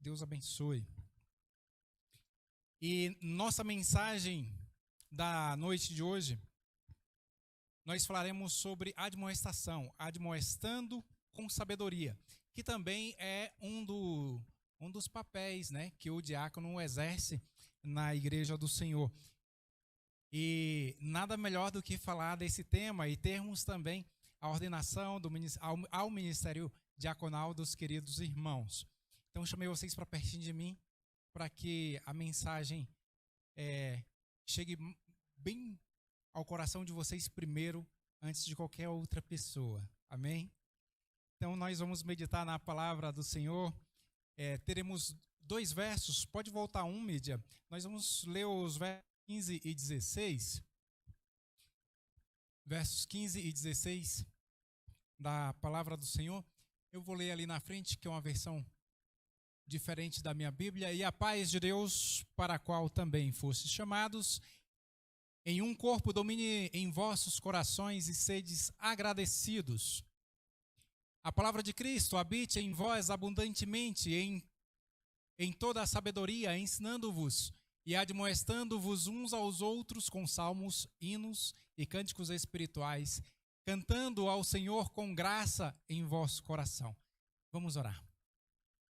Deus abençoe. E nossa mensagem da noite de hoje, nós falaremos sobre admoestação, admoestando com sabedoria, que também é um dos papéis, né, que o diácono exerce na Igreja do Senhor. E nada melhor do que falar desse tema e termos também a ordenação ao ministério diaconal dos queridos irmãos. Então, chamei vocês para pertinho de mim, para que a mensagem chegue bem ao coração de vocês primeiro, antes de qualquer outra pessoa. Amém? Então, nós vamos meditar na palavra do Senhor. Teremos 2 versos. Pode voltar Mídia. Nós vamos ler os versos 15 e 16. Versos 15 e 16 da palavra do Senhor. Eu vou ler ali na frente, que é uma versão diferente da minha Bíblia. E a paz de Deus, para a qual também fostes chamados, em um corpo domine em vossos corações e sedes agradecidos. A palavra de Cristo habite em vós abundantemente em toda a sabedoria, ensinando-vos e admoestando-vos uns aos outros com salmos, hinos e cânticos espirituais, cantando ao Senhor com graça em vosso coração. Vamos orar.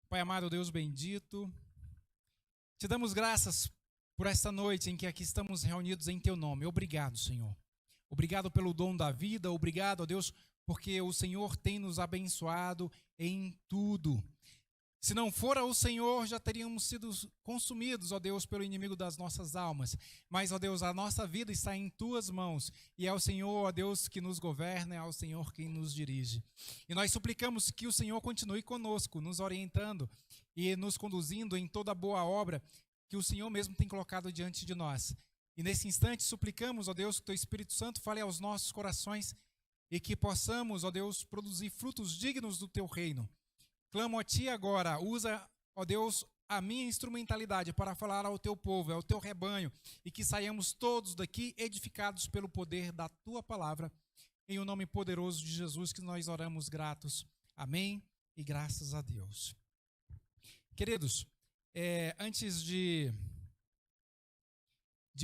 Pai amado, Deus bendito, te damos graças por esta noite em que aqui estamos reunidos em teu nome. Obrigado, Senhor. Obrigado pelo dom da vida, obrigado, ó Deus, porque o Senhor tem nos abençoado em tudo. Se não fora o Senhor, já teríamos sido consumidos, ó Deus, pelo inimigo das nossas almas. Mas, ó Deus, a nossa vida está em tuas mãos. E é o Senhor, ó Deus, que nos governa, é o Senhor quem nos dirige. E nós suplicamos que o Senhor continue conosco, nos orientando e nos conduzindo em toda boa obra que o Senhor mesmo tem colocado diante de nós. E nesse instante suplicamos, ó Deus, que o teu Espírito Santo fale aos nossos corações e que possamos, ó Deus, produzir frutos dignos do teu reino. Clamo a ti agora, usa, ó Deus, a minha instrumentalidade para falar ao teu povo, ao teu rebanho, e que saiamos todos daqui edificados pelo poder da tua palavra, em o nome poderoso de Jesus que nós oramos gratos. Amém e graças a Deus. Queridos, antes de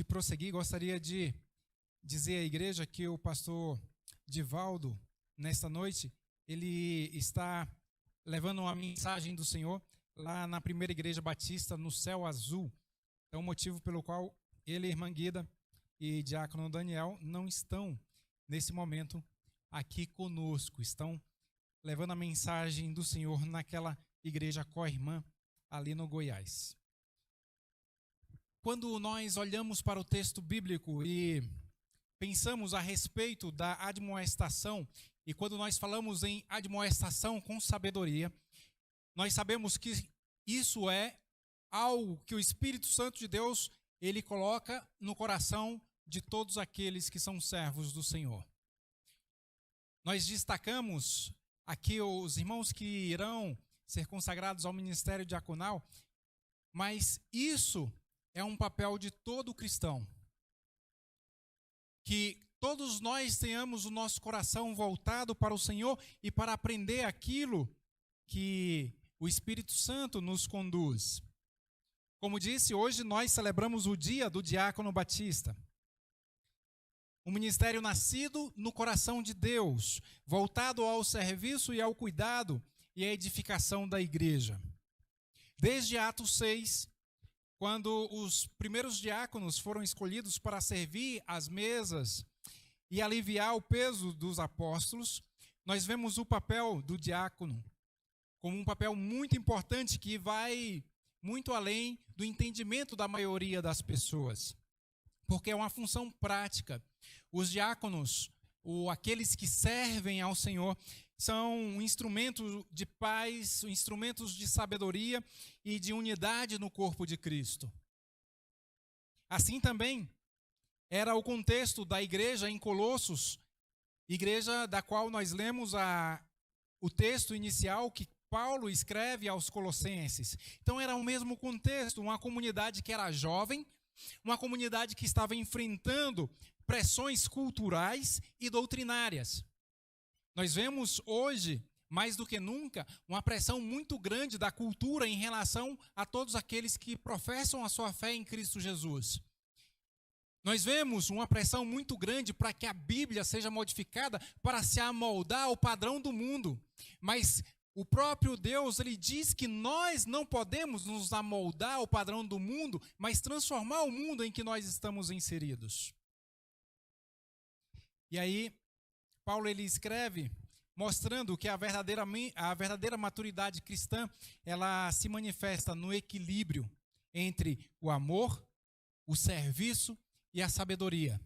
prosseguir, gostaria de dizer à igreja que o pastor Divaldo, nesta noite, ele está levando uma mensagem do Senhor lá na primeira igreja batista no Céu Azul. É o motivo pelo qual ele, irmã Guida e diácono Daniel não estão nesse momento aqui conosco. Estão levando a mensagem do Senhor naquela igreja co-irmã ali no Goiás. Quando nós olhamos para o texto bíblico e pensamos a respeito da admoestação, e quando nós falamos em admoestação com sabedoria, nós sabemos que isso é algo que o Espírito Santo de Deus, ele coloca no coração de todos aqueles que são servos do Senhor. Nós destacamos aqui os irmãos que irão ser consagrados ao ministério diaconal, mas isso é um papel de todo cristão. Que todos nós tenhamos o nosso coração voltado para o Senhor e para aprender aquilo que o Espírito Santo nos conduz. Como disse, hoje nós celebramos o dia do diácono batista. Um ministério nascido no coração de Deus, voltado ao serviço e ao cuidado e à edificação da igreja. Desde Atos 6, quando os primeiros diáconos foram escolhidos para servir às mesas e aliviar o peso dos apóstolos, nós vemos o papel do diácono como um papel muito importante que vai muito além do entendimento da maioria das pessoas, porque é uma função prática. Os diáconos, ou aqueles que servem ao Senhor, são instrumentos de paz, instrumentos de sabedoria e de unidade no corpo de Cristo. Assim também era o contexto da igreja em Colossos, igreja da qual nós lemos o texto inicial que Paulo escreve aos Colossenses. Então era o mesmo contexto, uma comunidade que era jovem, uma comunidade que estava enfrentando pressões culturais e doutrinárias. Nós vemos hoje mais do que nunca, uma pressão muito grande da cultura em relação a todos aqueles que professam a sua fé em Cristo Jesus. Nós vemos uma pressão muito grande para que a Bíblia seja modificada para se amoldar ao padrão do mundo. Mas o próprio Deus, ele diz que nós não podemos nos amoldar ao padrão do mundo, mas transformar o mundo em que nós estamos inseridos. E aí, Paulo ele escreve mostrando que a verdadeira maturidade cristã, ela se manifesta no equilíbrio entre o amor, o serviço e a sabedoria.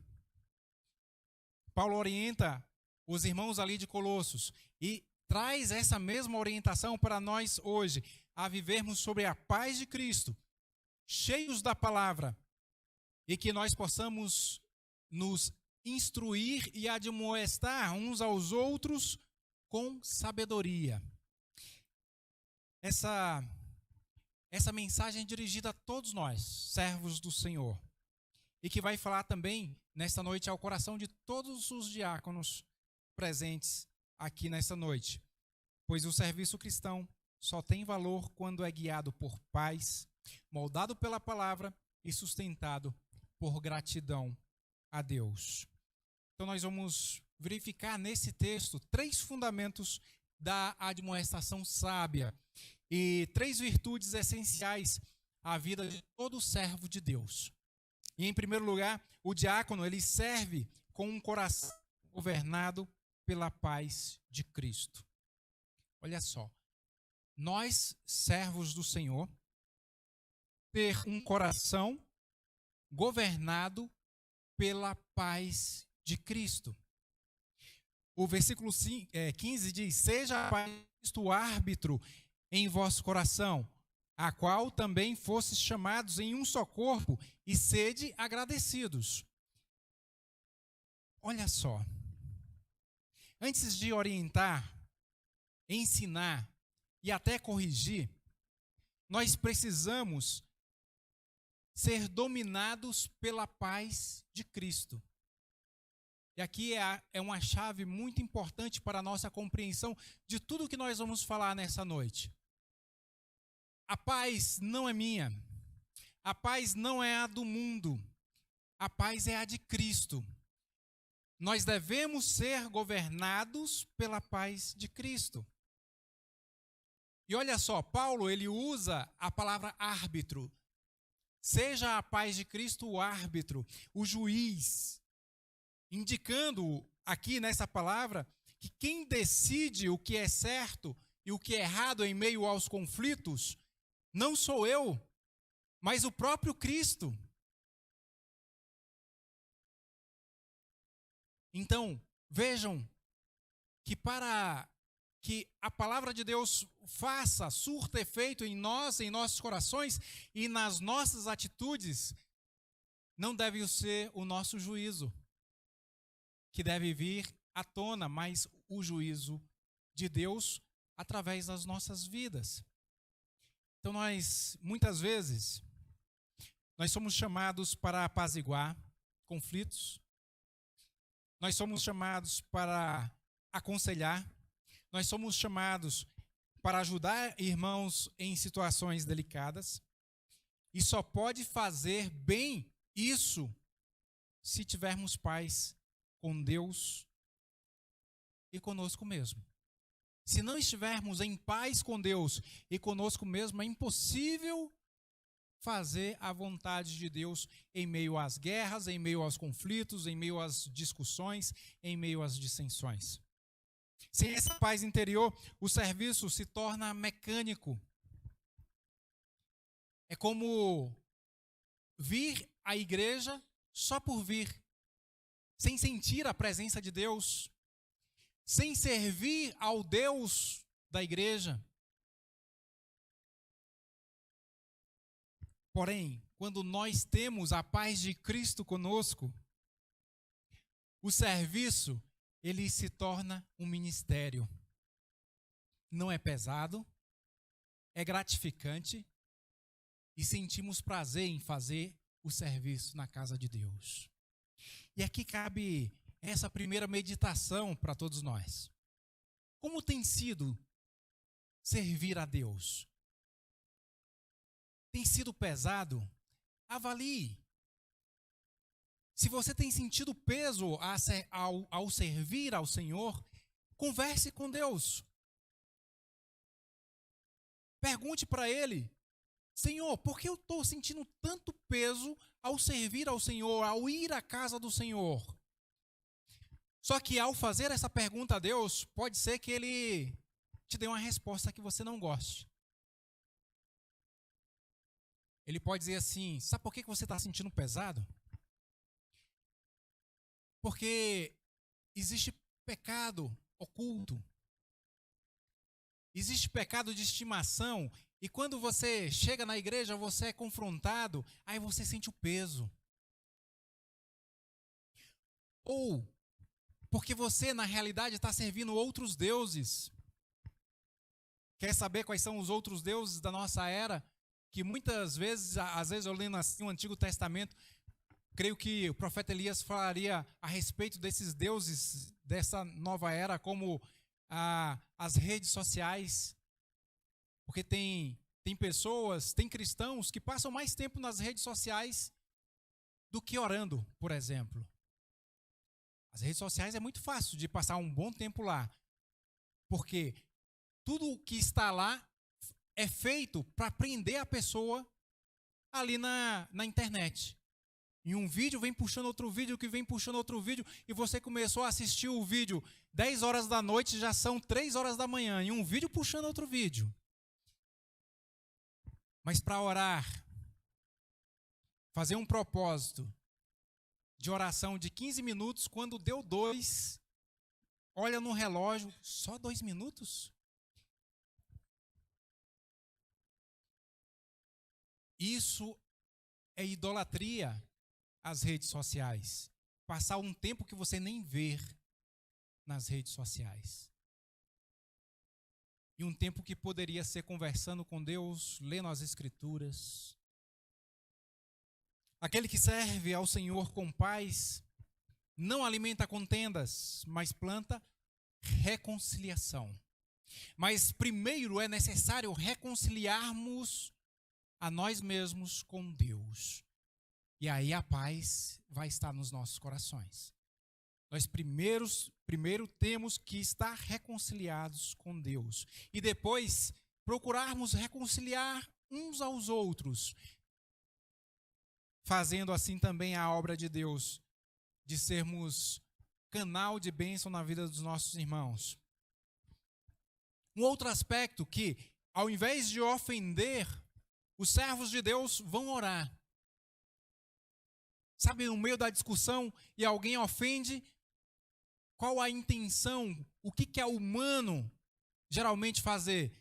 Paulo orienta os irmãos ali de Colossos e traz essa mesma orientação para nós hoje, a vivermos sobre a paz de Cristo, cheios da palavra, e que nós possamos nos instruir e admoestar uns aos outros com sabedoria. Essa mensagem é dirigida a todos nós, servos do Senhor, e que vai falar também, nesta noite, ao coração de todos os diáconos presentes aqui nesta noite. Pois o serviço cristão só tem valor quando é guiado por paz, moldado pela palavra e sustentado por gratidão a Deus. Então nós vamos verificar nesse texto 3 fundamentos da admoestação sábia e 3 virtudes essenciais à vida de todo servo de Deus. E em primeiro lugar, o diácono, ele serve com um coração governado pela paz de Cristo. Olha só, nós, servos do Senhor, ter um coração governado pela paz de Cristo. O versículo 15 diz: seja a paz de Cristo o árbitro em vosso coração, a qual também fostes chamados em um só corpo, e sede agradecidos. Olha só, antes de orientar, ensinar e até corrigir, nós precisamos ser dominados pela paz de Cristo. E aqui é uma chave muito importante para a nossa compreensão de tudo que nós vamos falar nessa noite. A paz não é minha. A paz não é a do mundo. A paz é a de Cristo. Nós devemos ser governados pela paz de Cristo. E olha só, Paulo, ele usa a palavra árbitro. Seja a paz de Cristo o árbitro, o juiz, indicando aqui nessa palavra que quem decide o que é certo e o que é errado em meio aos conflitos não sou eu, mas o próprio Cristo. Então, vejam que para que a palavra de Deus surta efeito em nós, em nossos corações e nas nossas atitudes, não deve ser o nosso juízo que deve vir à tona, mas o juízo de Deus através das nossas vidas. Então muitas vezes, nós somos chamados para apaziguar conflitos, nós somos chamados para aconselhar, nós somos chamados para ajudar irmãos em situações delicadas, e só pode fazer bem isso se tivermos paz com Deus e conosco mesmo. Se não estivermos em paz com Deus e conosco mesmo, é impossível fazer a vontade de Deus em meio às guerras, em meio aos conflitos, em meio às discussões, em meio às dissensões. Sem essa paz interior, o serviço se torna mecânico. É como vir à igreja só por vir, sem sentir a presença de Deus, sem servir ao Deus da igreja. Porém, quando nós temos a paz de Cristo conosco, o serviço, ele se torna um ministério. Não é pesado, é gratificante e sentimos prazer em fazer o serviço na casa de Deus. E aqui cabe essa primeira meditação para todos nós. Como tem sido servir a Deus? Tem sido pesado? Avalie. Se você tem sentido peso ao servir ao Senhor, converse com Deus. Pergunte para Ele: Senhor, por que eu estou sentindo tanto peso ao servir ao Senhor, ao ir à casa do Senhor? Só que ao fazer essa pergunta a Deus, pode ser que Ele te dê uma resposta que você não goste. Ele pode dizer assim: sabe por que você está sentindo pesado? Porque existe pecado oculto. Existe pecado de estimação. E quando você chega na igreja, você é confrontado, aí você sente o peso. Ou porque você, na realidade, está servindo outros deuses. Quer saber quais são os outros deuses da nossa era? Que muitas vezes, às vezes eu lendo assim o Antigo Testamento, creio que o profeta Elias falaria a respeito desses deuses dessa nova era, como as redes sociais. Porque tem pessoas, tem cristãos que passam mais tempo nas redes sociais do que orando, por exemplo. As redes sociais é muito fácil de passar um bom tempo lá. Porque tudo o que está lá é feito para prender a pessoa ali na internet. E um vídeo vem puxando outro vídeo, que vem puxando outro vídeo, e você começou a assistir o vídeo 10 horas da noite, já são 3 horas da manhã, e um vídeo puxando outro vídeo. Mas para orar, fazer um propósito de oração de 15 minutos, quando deu 2, olha no relógio, só 2 minutos? Isso é idolatria às redes sociais. Passar um tempo que você nem vê nas redes sociais. E um tempo que poderia ser conversando com Deus, lendo as Escrituras. Aquele que serve ao Senhor com paz, não alimenta contendas, mas planta reconciliação. Mas primeiro é necessário reconciliarmos a nós mesmos com Deus. E aí a paz vai estar nos nossos corações. Nós primeiro temos que estar reconciliados com Deus. E depois procurarmos reconciliar uns aos outros. Fazendo assim também a obra de Deus, de sermos canal de bênção na vida dos nossos irmãos. Um outro aspecto que, ao invés de ofender, os servos de Deus vão orar. Sabe, no meio da discussão e alguém ofende, qual a intenção? O que é humano geralmente fazer?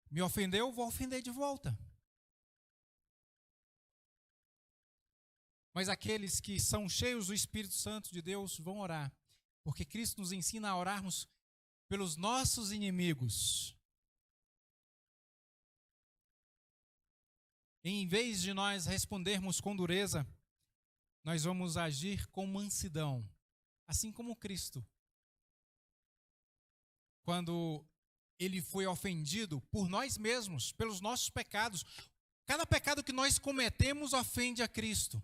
Me ofendeu, vou ofender de volta. Mas aqueles que são cheios do Espírito Santo de Deus vão orar, porque Cristo nos ensina a orarmos pelos nossos inimigos. Em vez de nós respondermos com dureza, nós vamos agir com mansidão, assim como Cristo. Quando ele foi ofendido por nós mesmos, pelos nossos pecados, cada pecado que nós cometemos ofende a Cristo.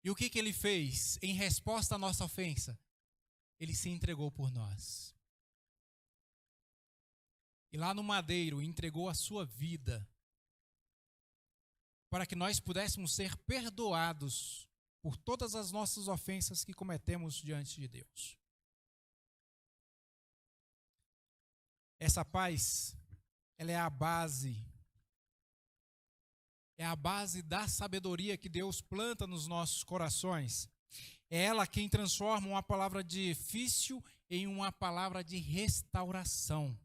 E o que ele fez em resposta à nossa ofensa? Ele se entregou por nós. E lá no madeiro entregou a sua vida para que nós pudéssemos ser perdoados por todas as nossas ofensas que cometemos diante de Deus. Essa paz, ela é a base da sabedoria que Deus planta nos nossos corações. É ela quem transforma uma palavra difícil em uma palavra de restauração.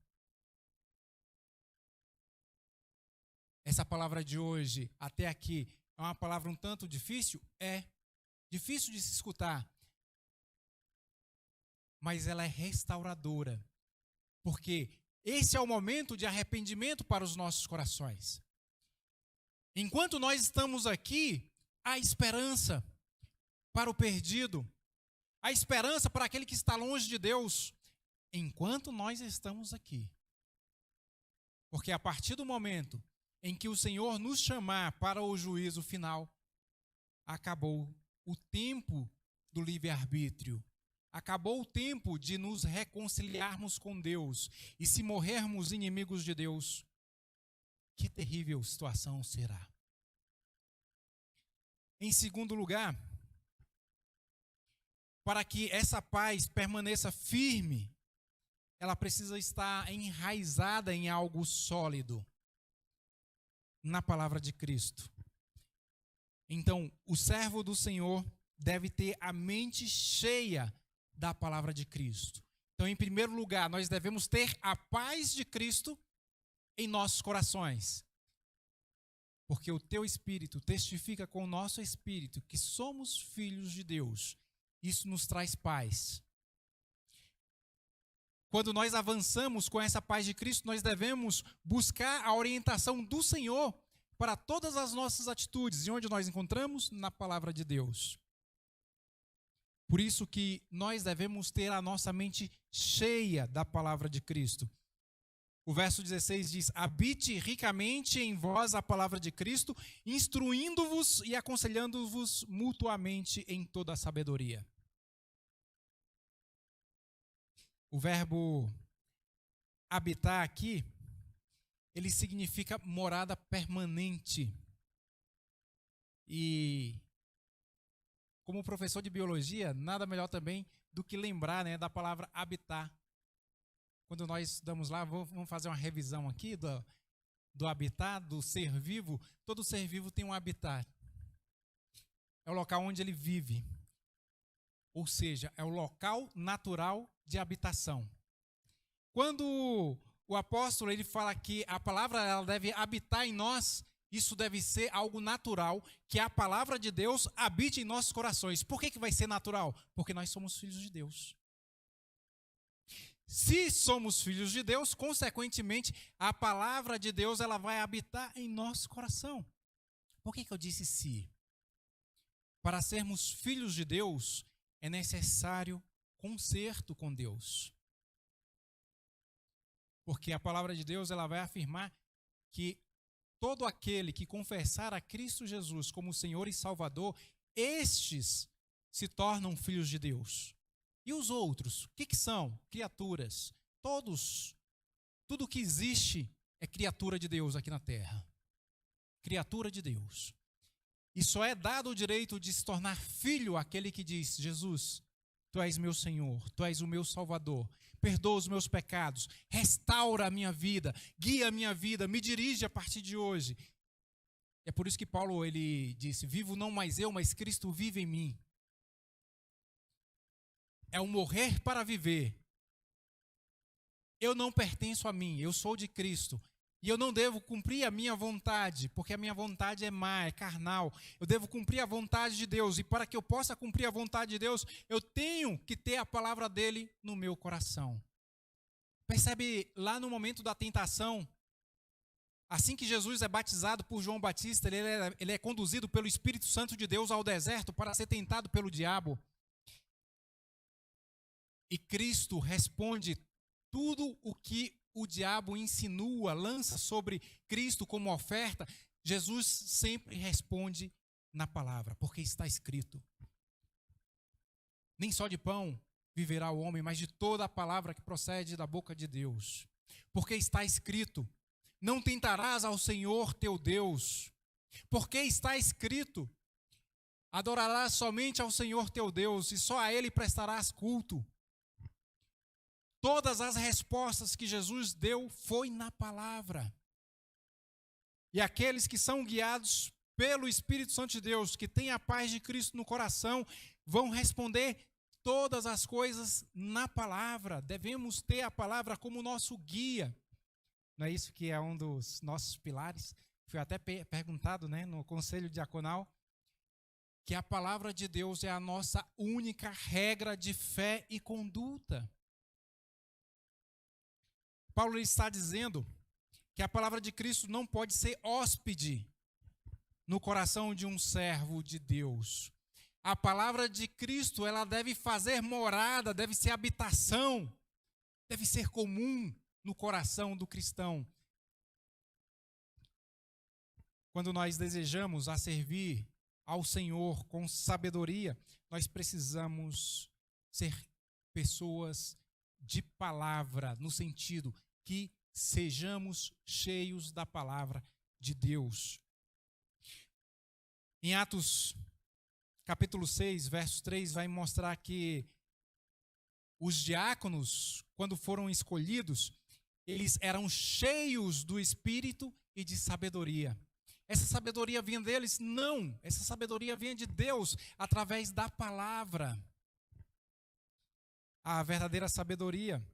Essa palavra de hoje, até aqui, é uma palavra um tanto difícil? É difícil de se escutar. Mas ela é restauradora. Porque esse é o momento de arrependimento para os nossos corações. Enquanto nós estamos aqui, há esperança para o perdido, há esperança para aquele que está longe de Deus. enquanto nós estamos aqui. Porque a partir do momento em que o Senhor nos chamar para o juízo final, acabou o tempo do livre-arbítrio. Acabou o tempo de nos reconciliarmos com Deus. E se morrermos inimigos de Deus, que terrível situação será. Em segundo lugar, para que essa paz permaneça firme, ela precisa estar enraizada em algo sólido, na palavra de Cristo. Então, o servo do Senhor deve ter a mente cheia da palavra de Cristo. Então, em primeiro lugar, nós devemos ter a paz de Cristo em nossos corações. Porque o teu espírito testifica com o nosso espírito que somos filhos de Deus. Isso nos traz paz. Quando nós avançamos com essa paz de Cristo, nós devemos buscar a orientação do Senhor para todas as nossas atitudes. E onde nós encontramos? Na palavra de Deus. Por isso que nós devemos ter a nossa mente cheia da palavra de Cristo. O verso 16 diz: habite ricamente em vós a palavra de Cristo, instruindo-vos e aconselhando-vos mutuamente em toda a sabedoria. O verbo habitar aqui, ele significa morada permanente. E como professor de biologia, nada melhor também do que lembrar, né, da palavra habitar. Quando nós estamos lá, vamos fazer uma revisão aqui do habitat, do ser vivo. Todo ser vivo tem um habitat. É o local onde ele vive. Ou seja, é o local natural de habitação. Quando o apóstolo ele fala que a palavra ela deve habitar em nós, isso deve ser algo natural, que a palavra de Deus habite em nossos corações. Por que vai ser natural? Porque nós somos filhos de Deus. Se somos filhos de Deus, consequentemente, a palavra de Deus ela vai habitar em nosso coração. Por que eu disse se? Para sermos filhos de Deus, é necessário conserto com Deus. Porque a palavra de Deus ela vai afirmar que todo aquele que confessar a Cristo Jesus como Senhor e Salvador, estes se tornam filhos de Deus. E os outros, o que são? Criaturas. Tudo que existe é criatura de Deus aqui na terra. Criatura de Deus. E só é dado o direito de se tornar filho àquele que diz: Jesus, Tu és meu Senhor, Tu és o meu Salvador, perdoa os meus pecados, restaura a minha vida, guia a minha vida, me dirige a partir de hoje. É por isso que Paulo ele disse: vivo não mais eu, mas Cristo vive em mim. É o morrer para viver. Eu não pertenço a mim, eu sou de Cristo. E eu não devo cumprir a minha vontade, porque a minha vontade é má, é carnal. Eu devo cumprir a vontade de Deus. E para que eu possa cumprir a vontade de Deus, eu tenho que ter a palavra dele no meu coração. Percebe lá no momento da tentação, assim que Jesus é batizado por João Batista, ele é conduzido pelo Espírito Santo de Deus ao deserto para ser tentado pelo diabo. E Cristo responde tudo o que o diabo insinua, lança sobre Cristo como oferta. Jesus sempre responde na palavra, porque está escrito: nem só de pão viverá o homem, mas de toda a palavra que procede da boca de Deus. Porque está escrito: não tentarás ao Senhor teu Deus. Porque está escrito: adorarás somente ao Senhor teu Deus e só a Ele prestarás culto. Todas as respostas que Jesus deu foi na palavra. E aqueles que são guiados pelo Espírito Santo de Deus, que têm a paz de Cristo no coração, vão responder todas as coisas na palavra. Devemos ter a palavra como nosso guia. Não é isso que é um dos nossos pilares? Foi até perguntado, né, no conselho diaconal, que a palavra de Deus é a nossa única regra de fé e conduta. Paulo está dizendo que a palavra de Cristo não pode ser hóspede no coração de um servo de Deus. A palavra de Cristo, ela deve fazer morada, deve ser habitação deve ser comum no coração do cristão. Quando nós desejamos a servir ao Senhor com sabedoria, nós precisamos ser pessoas de palavra, no sentido que sejamos cheios da palavra de Deus. Em Atos capítulo 6, verso 3, vai mostrar que os diáconos, quando foram escolhidos, eles eram cheios do Espírito e de sabedoria. Essa sabedoria vinha deles? Não, essa sabedoria vinha de Deus, através da palavra. A verdadeira sabedoria,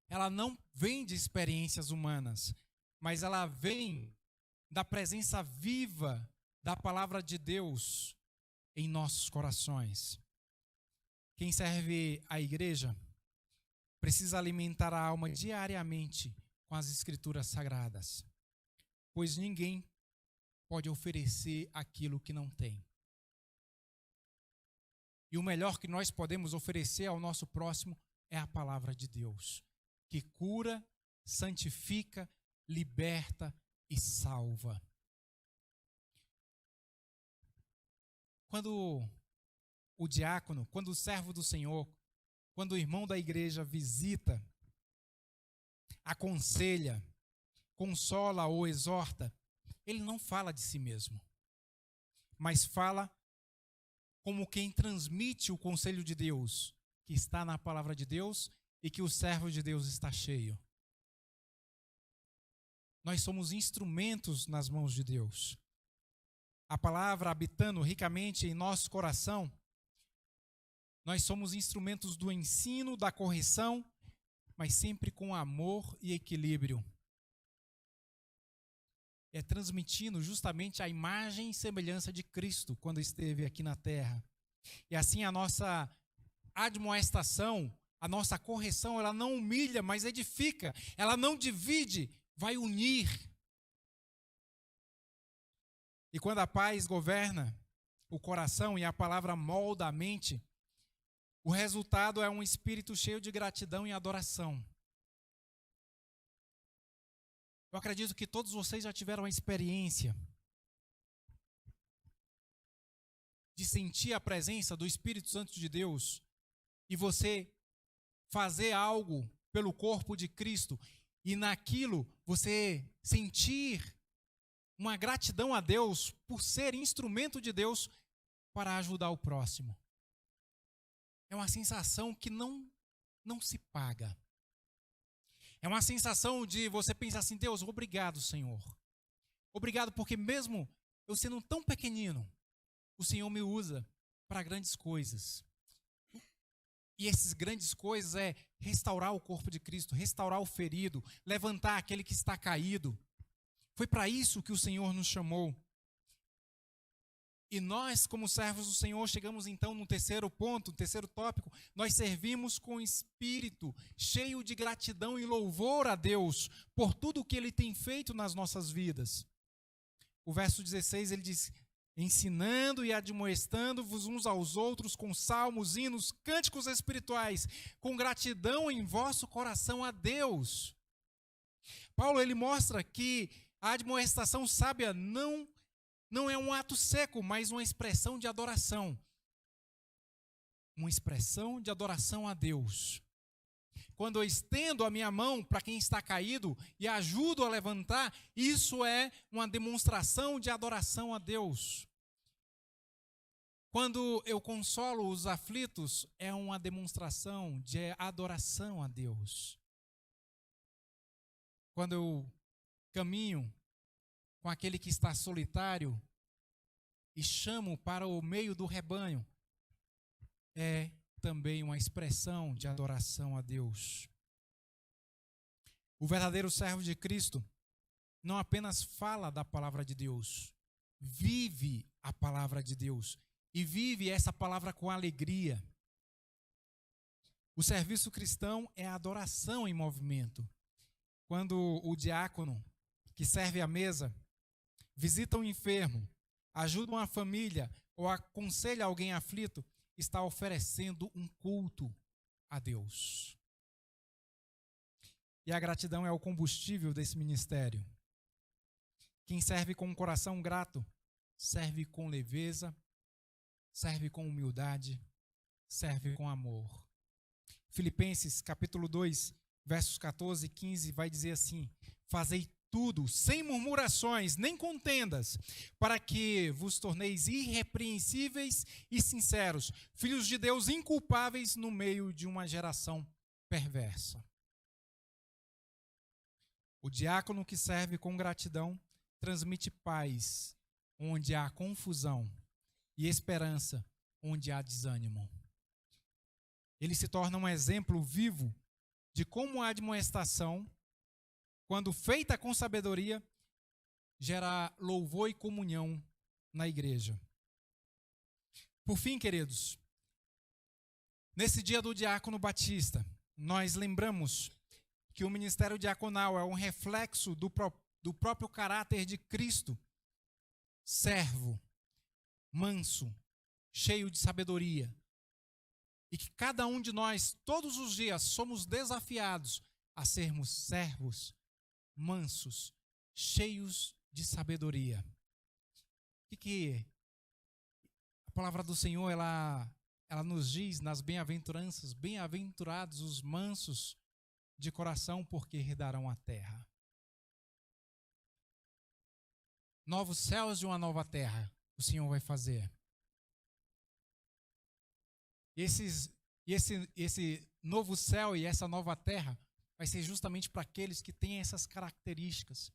ela não vem de experiências humanas, mas ela vem da presença viva da palavra de Deus em nossos corações. Quem serve a igreja precisa alimentar a alma diariamente com as escrituras sagradas, pois ninguém pode oferecer aquilo que não tem. E o melhor que nós podemos oferecer ao nosso próximo é a palavra de Deus, que cura, santifica, liberta e salva. Quando o diácono, quando o servo do Senhor, quando o irmão da igreja visita, aconselha, consola ou exorta, ele não fala de si mesmo, mas fala como quem transmite o conselho de Deus, que está na palavra de Deus e que o servo de Deus está cheio. Nós somos instrumentos nas mãos de Deus. A palavra habitando ricamente em nosso coração, nós somos instrumentos do ensino, da correção, mas sempre com amor e equilíbrio. É transmitindo justamente a imagem e semelhança de Cristo quando esteve aqui na terra. E assim a nossa admoestação, a nossa correção, ela não humilha, mas edifica. Ela não divide, vai unir. E quando a paz governa o coração e a palavra molda a mente, o resultado é um espírito cheio de gratidão e adoração. Eu acredito que todos vocês já tiveram a experiência de sentir a presença do Espírito Santo de Deus e você fazer algo pelo corpo de Cristo e naquilo você sentir uma gratidão a Deus por ser instrumento de Deus para ajudar o próximo. É uma sensação que não se paga. É uma sensação de você pensar assim: Deus, obrigado, Senhor. Obrigado porque mesmo eu sendo tão pequenino, o Senhor me usa para grandes coisas. E essas grandes coisas é restaurar o corpo de Cristo, restaurar o ferido, levantar aquele que está caído. Foi para isso que o Senhor nos chamou. E nós, como servos do Senhor, chegamos então no terceiro ponto, terceiro tópico. Nós servimos com espírito cheio de gratidão e louvor a Deus por tudo o que Ele tem feito nas nossas vidas. O verso 16, ele diz: ensinando e admoestando-vos uns aos outros com salmos, hinos, cânticos espirituais, com gratidão em vosso coração a Deus. Paulo, ele mostra que a admoestação sábia não é um ato seco, mas uma expressão de adoração. Uma expressão de adoração a Deus. Quando eu estendo a minha mão para quem está caído e ajudo a levantar, isso é uma demonstração de adoração a Deus. Quando eu consolo os aflitos, é uma demonstração de adoração a Deus. Quando eu caminho com aquele que está solitário e chamo para o meio do rebanho, é também uma expressão de adoração a Deus. O verdadeiro servo de Cristo não apenas fala da palavra de Deus, vive a palavra de Deus e vive essa palavra com alegria. O serviço cristão é a adoração em movimento. Quando o diácono que serve à mesa visita um enfermo, ajuda uma família ou aconselha alguém aflito, está oferecendo um culto a Deus. E a gratidão é o combustível desse ministério. Quem serve com um coração grato, serve com leveza, serve com humildade, serve com amor. Filipenses capítulo 2, versos 14 e 15 vai dizer assim: fazei tudo sem murmurações nem contendas, para que vos torneis irrepreensíveis e sinceros, filhos de Deus inculpáveis no meio de uma geração perversa. O diácono que serve com gratidão transmite paz onde há confusão e esperança onde há desânimo. Ele se torna um exemplo vivo de como a admoestação, quando feita com sabedoria, gera louvor e comunhão na igreja. Por fim, queridos, nesse dia do diácono batista, nós lembramos que o ministério diaconal é um reflexo do próprio caráter de Cristo, servo, manso, cheio de sabedoria. E que cada um de nós, todos os dias, somos desafiados a sermos servos, mansos, cheios de sabedoria. Que a palavra do Senhor, ela nos diz nas bem-aventuranças: bem-aventurados os mansos de coração, porque herdarão a terra. Novos céus e uma nova terra o Senhor vai fazer. Esse novo céu e essa nova terra vai ser justamente para aqueles que têm essas características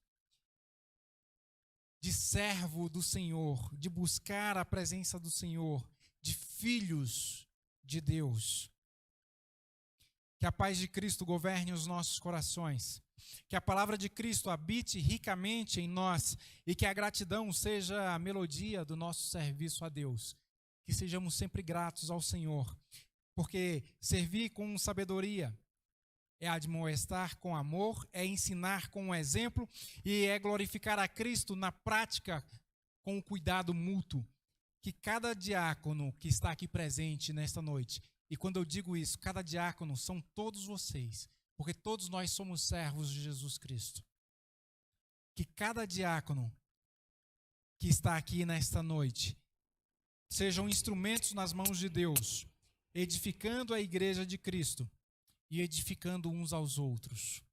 de servo do Senhor, de buscar a presença do Senhor, de filhos de Deus. Que a paz de Cristo governe os nossos corações, que a palavra de Cristo habite ricamente em nós e que a gratidão seja a melodia do nosso serviço a Deus. Que sejamos sempre gratos ao Senhor, porque servir com sabedoria é admoestar com amor, é ensinar com o exemplo e é glorificar a Cristo na prática com o cuidado mútuo. Que cada diácono que está aqui presente nesta noite, e quando eu digo isso, cada diácono são todos vocês, porque todos nós somos servos de Jesus Cristo. Que cada diácono que está aqui nesta noite sejam instrumentos nas mãos de Deus, edificando a igreja de Cristo e edificando uns aos outros.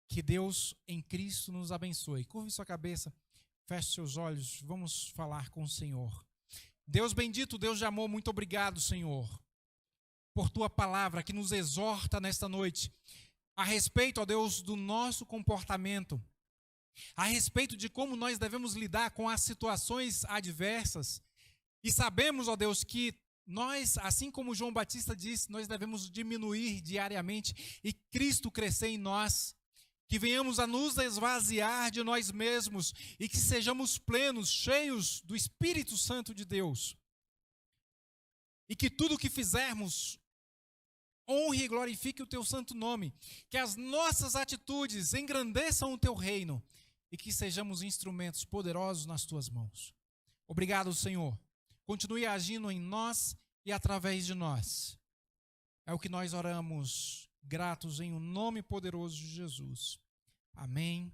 Que Deus em Cristo nos abençoe. Curve sua cabeça, feche seus olhos, vamos falar com o Senhor. Deus bendito, Deus de amor, muito obrigado, Senhor, por tua palavra que nos exorta nesta noite a respeito, ó Deus, do nosso comportamento, a respeito de como nós devemos lidar com as situações adversas. E sabemos, ó Deus, que nós, assim como João Batista disse, nós devemos diminuir diariamente e Cristo crescer em nós. Que venhamos a nos esvaziar de nós mesmos e que sejamos plenos, cheios do Espírito Santo de Deus. E que tudo o que fizermos honre e glorifique o teu santo nome. Que as nossas atitudes engrandeçam o teu reino e que sejamos instrumentos poderosos nas tuas mãos. Obrigado, Senhor. Continue agindo em nós e através de nós. É o que nós oramos, gratos em o nome poderoso de Jesus. Amém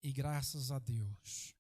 e graças a Deus.